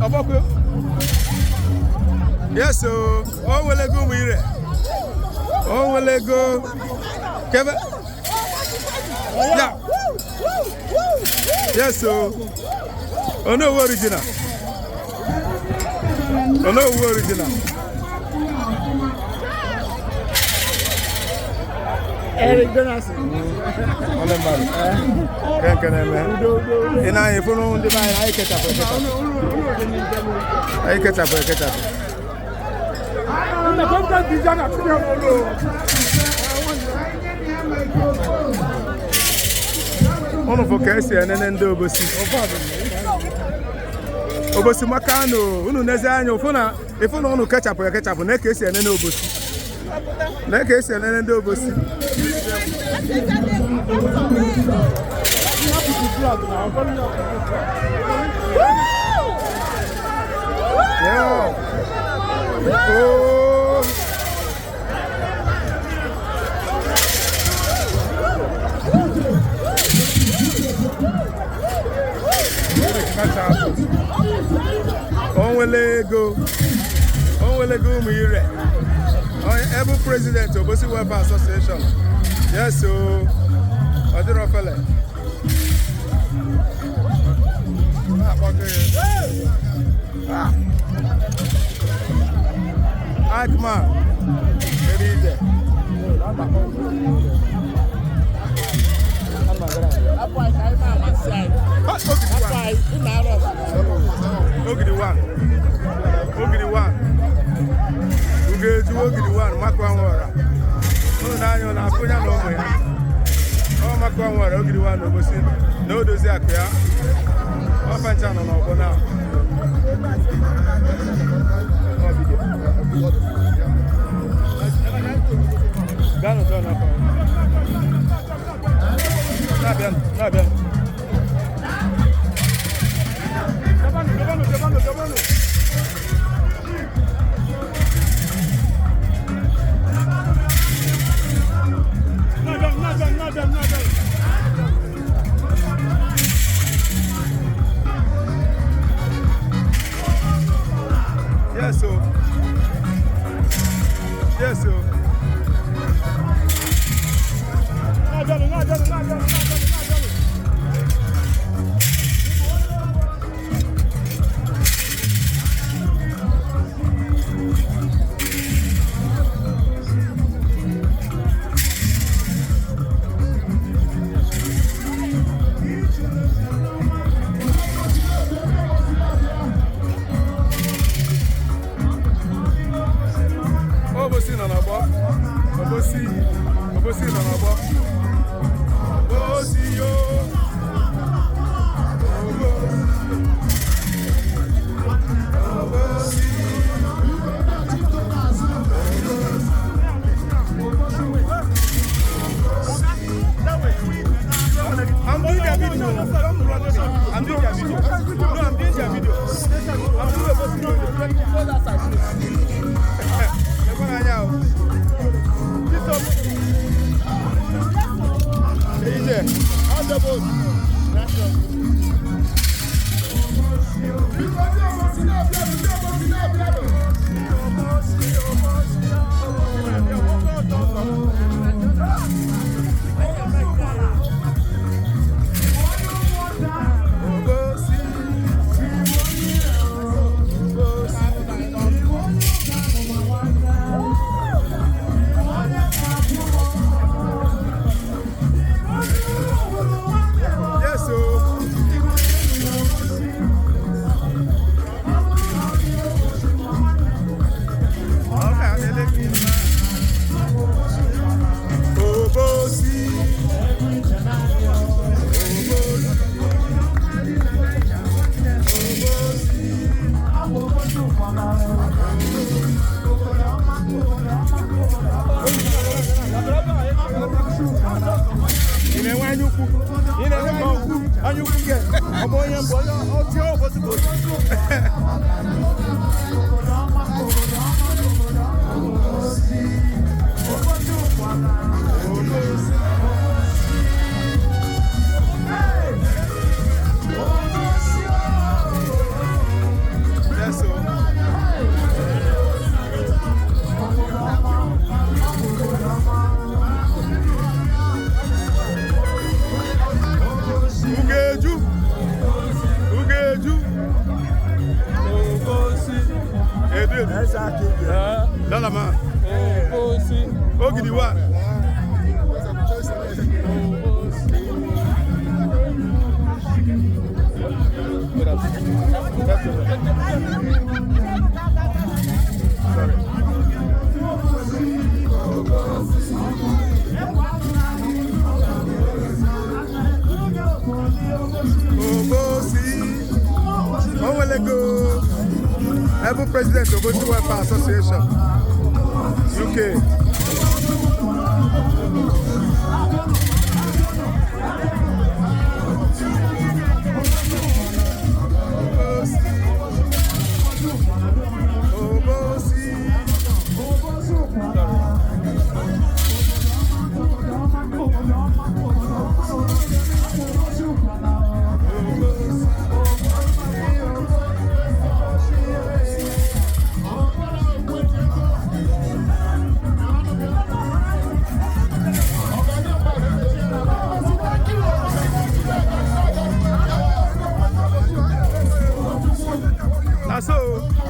Aboko. Yes, so oh will go mire. Oh will go. Kevin. Yeah. Yes, so oh no original. Oh no original. Eric Donaldson. Olembari. Can and I if no the buy I get up. I get up. Ono for kesi ene ndo obosi. Obosi makano, unu neze anyo funa ifuna onu ketchup na kesi ene obosi. Na kesi ene ndo obosi. Yeah. Oh. Onwelego Mire. Able President of Obosi Welfare Association. Yes, so Adira fella. Akman. Ogidi one. Ogidi one. Makwanwara. No nanyo na akunya no mo ya. Oh makwanwara ogidi one obosi. No dozi akya. O pancha no no bona. Gano to na pa. Na bien. Gabano. Yes, so. Obosi na nabo. Obosi na nabo. Obosi yo. I'm doing their video. I'm doing their video. I'm doing Chinedu. Dans la main. Aussi. Ogidiwa. Ever President of Obosi Welfare Association, UK. So